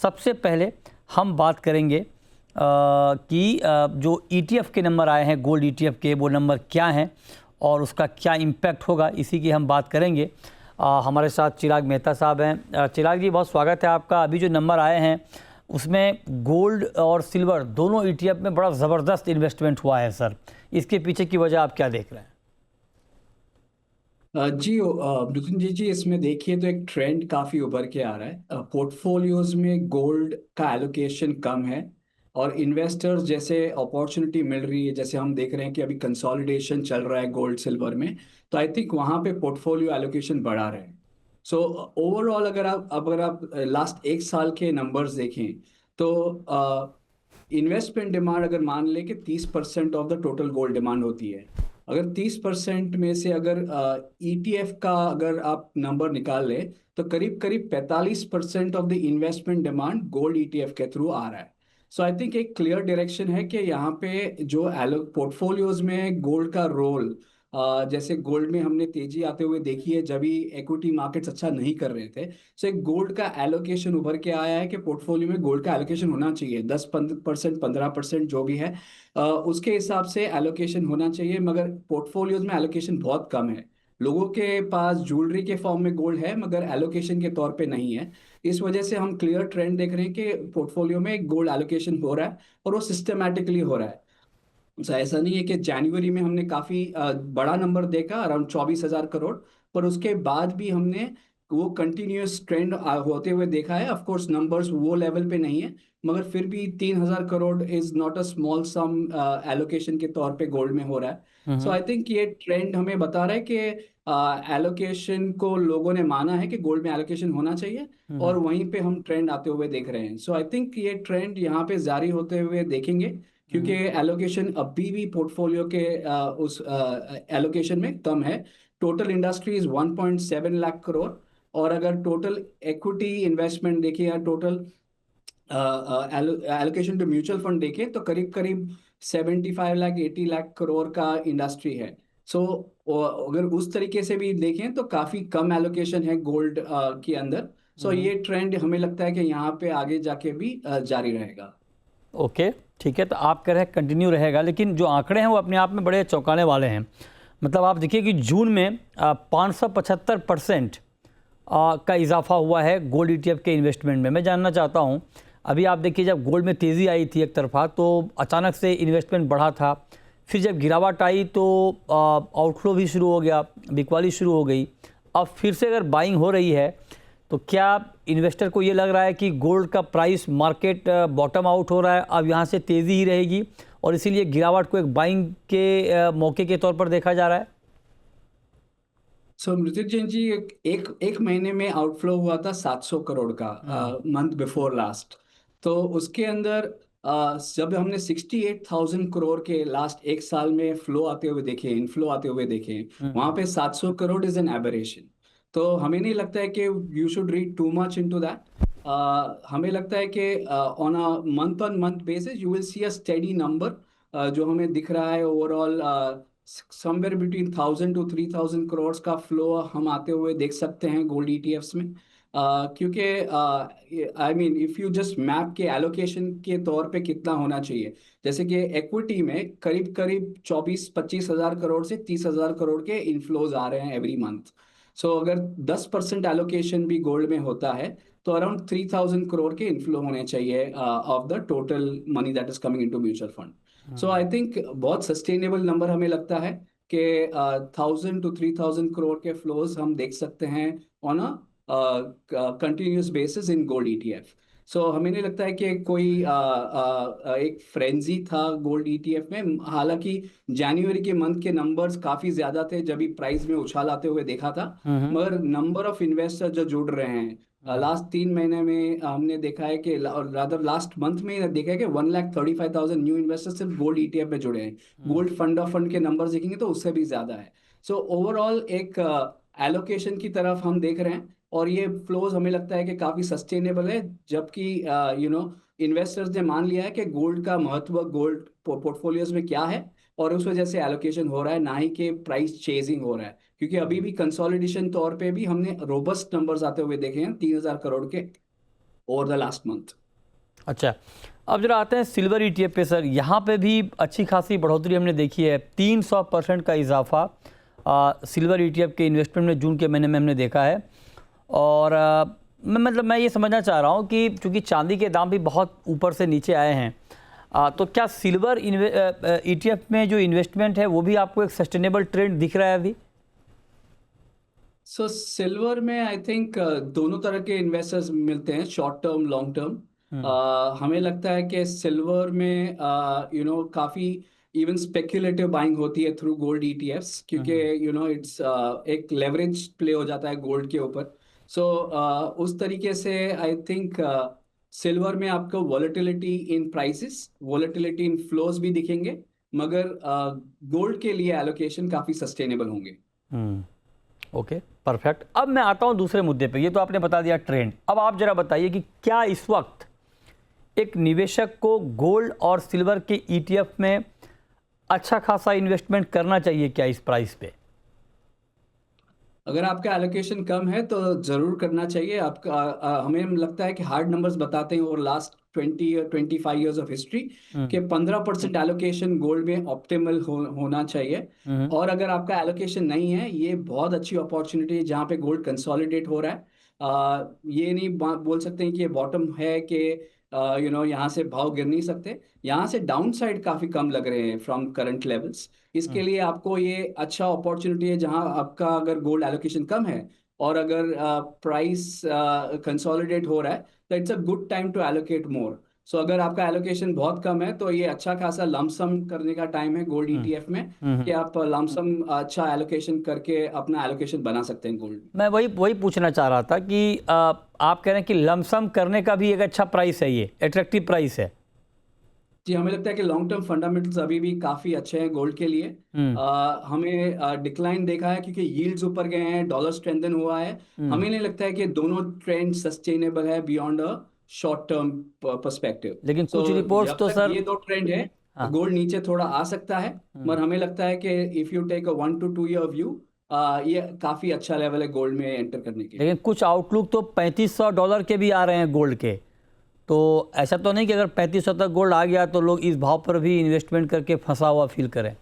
सबसे पहले हम बात करेंगे कि जो ईटीएफ के नंबर आए हैं गोल्ड ईटीएफ के, वो नंबर क्या हैं और उसका क्या इम्पैक्ट होगा, इसी की हम बात करेंगे। हमारे साथ चिराग मेहता साहब हैं। चिराग जी, बहुत स्वागत है आपका। अभी जो नंबर आए हैं उसमें गोल्ड और सिल्वर दोनों ईटीएफ में बड़ा ज़बरदस्त इन्वेस्टमेंट हुआ है सर, इसके पीछे की वजह आप क्या देख रहे हैं? जी नितिन जी, इसमें देखिए तो एक ट्रेंड काफी उभर के आ रहा है। पोर्टफोलियोज में गोल्ड का एलोकेशन कम है और इन्वेस्टर्स जैसे अपॉर्चुनिटी मिल रही है, जैसे हम देख रहे हैं कि अभी कंसोलिडेशन चल रहा है गोल्ड सिल्वर में, तो आई थिंक वहां पे पोर्टफोलियो एलोकेशन बढ़ा रहे हैं। सो ओवरऑल अगर आप लास्ट एक साल के नंबर्स देखें तो इन्वेस्टमेंट डिमांड अगर मान ले कि 30% of the total gold demand होती है, अगर 30% में से अगर ईटीएफ का अगर आप नंबर निकाल ले तो करीब करीब 45% of the investment demand gold ETF के थ्रू आ रहा है। सो आई थिंक एक क्लियर डायरेक्शन है कि यहाँ पे जो एलो पोर्टफोलियोज में गोल्ड का रोल, जैसे गोल्ड में हमने तेजी आते हुए देखी है जब भी इक्विटी मार्केट्स अच्छा नहीं कर रहे थे। सो एक गोल्ड का एलोकेशन उभर के आया है कि पोर्टफोलियो में गोल्ड का एलोकेशन होना चाहिए, 10% 15% जो भी है उसके हिसाब से एलोकेशन होना चाहिए। मगर पोर्टफोलियोज में एलोकेशन बहुत कम है। लोगों के पास ज्वेलरी के फॉर्म में गोल्ड है मगर एलोकेशन के तौर पे नहीं है। इस वजह से हम क्लियर ट्रेंड देख रहे हैं कि पोर्टफोलियो में गोल्ड एलोकेशन हो रहा है और वो सिस्टमैटिकली हो रहा है। ऐसा नहीं है कि जनवरी में हमने काफी बड़ा नंबर देखा, अराउंड 24,000 करोड़, पर उसके बाद भी हमने वो कंटिन्यूअस ट्रेंड होते हुए देखा है। ऑफ कोर्स नंबर्स वो लेवल पे नहीं है मगर फिर भी 3,000 crore is not a small sum allocation के तौर पे गोल्ड में हो रहा है। सो आई थिंक ये ट्रेंड हमें बता रहा है कि एलोकेशन को लोगों ने माना है कि गोल्ड में एलोकेशन होना चाहिए और वहीं पे हम ट्रेंड आते हुए देख रहे हैं। सो आई थिंक ये ट्रेंड यहाँ पे जारी होते हुए देखेंगे क्योंकि एलोकेशन अभी भी पोर्टफोलियो के उस एलोकेशन में कम है। Total industry is 1.7 lakh crore और अगर टोटल इक्विटी इन्वेस्टमेंट देखिए या total allocation to mutual fund देखें तो करीब करीब 75 लाख 80 लाख करोड़ का इंडस्ट्री है। सो अगर उस तरीके से भी देखें तो काफी कम एलोकेशन है गोल्ड के अंदर। सो ये ट्रेंड हमें लगता है कि यहाँ पे आगे जाके भी जारी रहेगा। ओके, ठीक है। तो आप कह रहे हैं कंटिन्यू रहेगा, लेकिन जो आंकड़े हैं वो अपने आप में बड़े चौंकाने वाले हैं। मतलब आप देखिए कि जून में 575% का इजाफा हुआ है गोल्ड ईटीएफ के इन्वेस्टमेंट में। मैं जानना चाहता हूं, अभी आप देखिए जब गोल्ड में तेज़ी आई थी एक तरफा तो अचानक से इन्वेस्टमेंट बढ़ा था, फिर जब गिरावट आई तो आउटफ्लो भी शुरू हो गया, बिकवाली शुरू हो गई। अब फिर से अगर बाइंग हो रही है तो क्या इन्वेस्टर को ये लग रहा है कि गोल्ड का प्राइस मार्केट बॉटम आउट हो रहा है, अब यहाँ से तेज़ी ही रहेगी और इसीलिए गिरावट को एक बाइंग के मौके के तौर पर देखा जा रहा है? सो मृत्युंजय जैन जी, एक महीने में आउटफ्लो हुआ था 700 करोड़ का, मंथ बिफोर लास्ट। तो उसके अंदर जब हमने 68,000 करोड़ के लास्ट एक साल में फ्लो आते हुए देखे, इनफ्लो आते हुए देखे, वहां पे 700 करोड़ इज एन एबरेशन। तो हमें नहीं लगता है कि you should read too much into that. हमें लगता है कि on a month on month basis you will see a steady number जो हमें दिख रहा है overall. Somewhere between 1,000 to 3,000 crore का फ्लो हम आते हुए देख सकते हैं गोल्ड ईटीएफ्स में। क्योंकि I mean if you just map के एलोकेशन के तौर पे कितना होना चाहिए, जैसे कि इक्विटी में करीब करीब 24-25 हजार करोड़ से 30,000 करोड़ के इनफ्लोज आ रहे हैं एवरी मंथ। सो अगर 10% एलोकेशन भी गोल्ड में होता है तो अराउंड 3,000 करोड़ के इनफ्लो होने चाहिए of the total money that is coming into mutual fund. So I think बहुत सस्टेनेबल नंबर हमें लगता है कि 1,000 to 3,000 करोड़ के फ्लोज हम देख सकते हैं on a continuous basis in gold ETF. So हमें नहीं लगता है कि कोई एक फ्रेंजी था गोल्ड ईटीएफ में। हालांकि जनवरी के मंथ के नंबर्स काफी ज्यादा थे जब भी प्राइस में उछाल आते हुए देखा था, मगर नंबर ऑफ इन्वेस्टर जो जुड़ रहे हैं लास्ट 3 महीने में हमने देखा है कि रादर लास्ट मंथ में देखा है कि 1,35,000 न्यू इन्वेस्टर्स सिर्फ गोल्ड ईटीएफ में जुड़े हैं। गोल्ड फंड ऑफ फंड के नंबर्स देखेंगे तो उससे भी ज्यादा है। सो ओवरऑल एक एलोकेशन की तरफ हम देख रहे हैं और ये फ्लोज हमें लगता है कि काफी सस्टेनेबल है, जबकि इन्वेस्टर्स ने मान लिया है कि गोल्ड का महत्व गोल्ड पोर्टफोलियोज में क्या है और उस वजह से एलोकेशन हो रहा है, ना ही कि प्राइस चेजिंग हो रहा है। क्योंकि अभी भी कंसोलिडेशन तौर पे भी हमने रोबस्ट नंबर्स आते हुए देखे हैं 3,000 करोड़ के over the last month. अच्छा, अब जरा आते हैं सिल्वर ईटीएफ पे सर। यहाँ पे भी अच्छी खासी बढ़ोतरी हमने देखी है, 300% का इजाफा सिल्वर ईटीएफ के इन्वेस्टमेंट में जून के महीने में हमने देखा है। और मैं ये समझना चाह रहा हूँ कि चूँकि चांदी के दाम भी बहुत ऊपर से नीचे आए हैं, तो क्या सिल्वर ईटीएफ में जो इन्वेस्टमेंट है वो भी आपको एक सस्टेनेबल ट्रेंड दिख रहा है अभी? सो सिल्वर में आई थिंक दोनों तरह के इन्वेस्टर्स मिलते हैं, शॉर्ट टर्म लॉन्ग टर्म। हमें लगता है कि सिल्वर में काफ़ी इवन स्पेक्युलेटिव बाइंग होती है थ्रू गोल्ड ईटीएफ्स, क्योंकि इट्स एक लेवरेज प्ले हो जाता है गोल्ड के ऊपर। सो उस तरीके से आई थिंक सिल्वर में आपको वॉलेटिलिटी इन प्राइसेस, वॉलेटिलिटी इन फ्लोज भी दिखेंगे, मगर गोल्ड के लिए एलोकेशन काफ़ी सस्टेनेबल होंगे। Okay, perfect. अब मैं आता हूं दूसरे मुद्दे पे। ये तो आपने बता दिया ट्रेंड। अब आप जरा बताइए कि क्या इस वक्त एक निवेशक को गोल्ड और सिल्वर के ईटीएफ में अच्छा खासा इन्वेस्टमेंट करना चाहिए क्या इस प्राइस पे? अगर आपका एलोकेशन कम है तो ज़रूर करना चाहिए आपका। हमें लगता है कि हार्ड नंबर्स बताते हैं ओवर लास्ट 20 या 25 ईयर्स ऑफ हिस्ट्री कि 15% एलोकेशन गोल्ड में ऑप्टिमल होना चाहिए। और अगर आपका एलोकेशन नहीं है, ये बहुत अच्छी अपॉर्चुनिटी है जहाँ पे गोल्ड कंसोलिडेट हो रहा है। ये नहीं बोल सकते हैं कि ये बॉटम है कि यहाँ से भाव गिर नहीं सकते। यहाँ से डाउन साइड काफ़ी कम लग रहे हैं फ्रॉम करंट लेवल्स। इसके लिए आपको ये अच्छा अपॉर्चुनिटी है जहां आपका अगर गोल्ड एलोकेशन कम है और अगर प्राइस कंसोलिडेट हो रहा है, तो it's a good time to allocate more. So अगर आपका एलोकेशन बहुत कम है तो ये अच्छा खासा लमसम करने का टाइम है गोल्ड ईटीएफ में, कि आप लमसम अच्छा एलोकेशन करके अपना एलोकेशन बना सकते हैं गोल्ड। मैं वही पूछना चाह रहा था कि आप कह रहे हैं कि लमसम करने का भी एक अच्छा प्राइस है, ये अट्रैक्टिव प्राइस है। जी, हमें लगता है कि लॉन्ग टर्म फंडामेंटल्स अभी भी काफी अच्छे हैं गोल्ड के लिए। हमें डिक्लाइन देखा है क्योंकि यील्ड्स ऊपर गए हैं, डॉलर स्ट्रेंथन हुआ है। हमें नहीं लगता है कि दोनों ट्रेंड सस्टेनेबल है beyond a short term perspective. लेकिन सो कुछ रिपोर्ट्स जब तो तक सर, ये दो ट्रेंड है, हाँ, गोल्ड नीचे थोड़ा आ सकता है। मगर हमें लगता है कि if you take a 1 to 2 year view, ये काफी अच्छा लेवल है गोल्ड में एंटर करने के लेकिन लिए। कुछ आउटलुक तो $3500 के भी आ रहे हैं गोल्ड के। तो ऐसा तो नहीं कि अगर 3500 तक गोल्ड आ गया तो लोग इस भाव पर भी इन्वेस्टमेंट करके फंसा हुआ फील करें?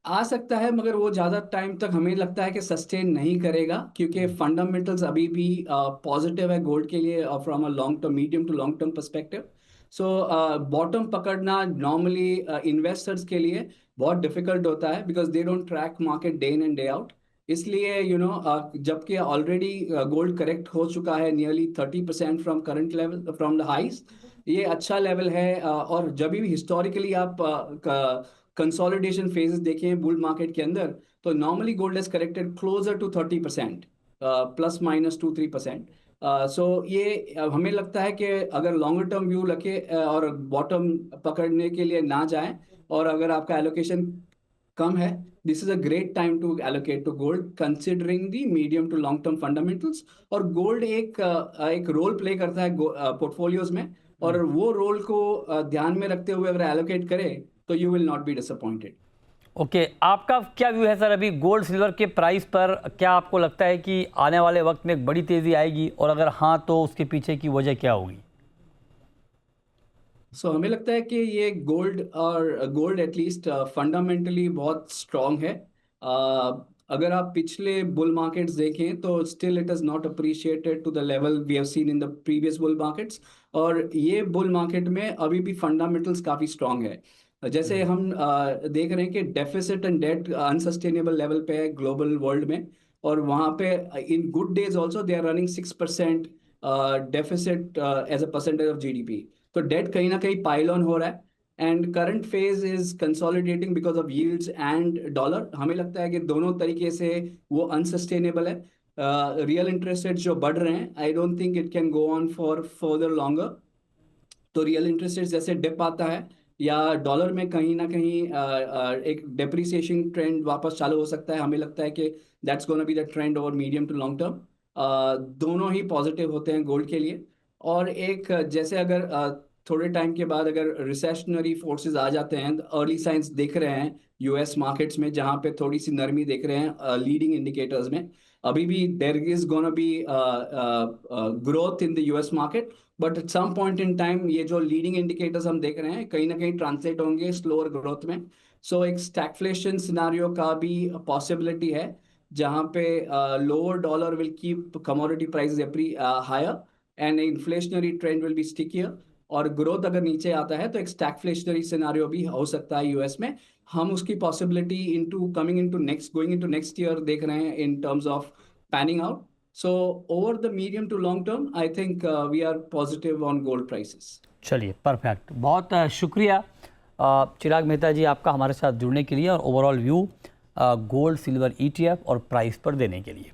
आ सकता है, मगर वो ज़्यादा टाइम तक हमें लगता है कि सस्टेन नहीं करेगा, क्योंकि फंडामेंटल्स अभी भी पॉजिटिव है गोल्ड के लिए from a long term, medium to long term perspective. So bottom पकड़ना नॉर्मली इन्वेस्टर्स के लिए बहुत डिफिकल्ट होता है, because they don't track market day in and day out. इसलिए जबकि ऑलरेडी गोल्ड करेक्ट हो चुका है nearly 30% from current level, from the highs. ये अच्छा लेवल है। और जब भी हिस्टोरिकली आप कंसोलिडेशन फेजेस देखें बुल मार्केट के अंदर, तो normally gold is corrected closer to 30%, plus minus 2-3%। So ये हमें लगता है कि अगर लॉन्गर टर्म व्यू रखे और बॉटम पकड़ने के लिए ना जाएं, और अगर आपका एलोकेशन कम है, this is a great time to allocate to gold considering the medium to long term fundamentals. और गोल्ड एक रोल प्ले करता है पोर्टफोलियोज में, और वो रोल को ध्यान में रखते हुए अगर एलोकेट करें तो you will not be disappointed. Okay, आपका क्या व्यू है सर अभी गोल्ड सिल्वर के प्राइस पर? क्या आपको लगता है कि आने वाले वक्त में एक बड़ी तेज़ी आएगी, और अगर हाँ तो उसके पीछे की वजह क्या होगी? सो हमें लगता है कि ये गोल्ड एटलीस्ट फंडामेंटली बहुत स्ट्रांग है। अगर आप पिछले बुल मार्केट्स देखें तो still it is not appreciated to the level we have seen in the previous bull markets. और ये बुल मार्केट में अभी भी फंडामेंटल्स काफ़ी स्ट्रांग है। जैसे हम देख रहे हैं कि deficit and debt unsustainable level पे है ग्लोबल वर्ल्ड में। और वहाँ पे in good days also they are running 6% deficit as a percentage of GDP. तो डेट कहीं ना कहीं पाइल ऑन हो रहा है, and current phase is consolidating because of yields and dollar. हमें लगता है कि दोनों तरीके से वो अनसस्टेनेबल है। रियल इंटरेस्ट रेट जो बढ़ रहे हैं, I don't think it can go on for further longer. तो रियल इंटरेस्ट रेट जैसे डिप आता है या डॉलर में कहीं ना कहीं एक डेप्रिसिएशन ट्रेंड वापस चालू हो सकता है, हमें लगता है कि that's gonna be the trend over medium to long term. दोनों ही पॉजिटिव होते हैं गोल्ड के लिए। और एक जैसे अगर थोड़े टाइम के बाद अगर रिसेशनरी फोर्सेस आ जाते हैं, अर्ली साइंस दिख रहे हैं यूएस मार्केट्स में, जहां पे थोड़ी सी नरमी देख रहे हैं लीडिंग इंडिकेटर्स में। अभी भी there is gonna be growth in the US market, but at some point in time ये जो लीडिंग इंडिकेटर्स हम देख रहे हैं कहीं ना कहीं ट्रांसलेट होंगे स्लोअर ग्रोथ में। सो एक स्टैगफ्लेशन सिनारियो का भी पॉसिबिलिटी है, जहाँ पे lower dollar will keep commodity prices higher and inflationary trend will be stickier, और ग्रोथ अगर नीचे आता है तो एक स्टैगफ्लेशनरी सिनारियो भी हो सकता है यूएस में। हम उसकी possibility into coming into next going into next year देख रहे हैं in terms of panning out. So over the medium to long term I think we are positive on gold prices. चलिए, परफेक्ट, बहुत शुक्रिया चिराग मेहता जी आपका हमारे साथ जुड़ने के लिए और overall view gold silver ETF और प्राइस पर देने के लिए।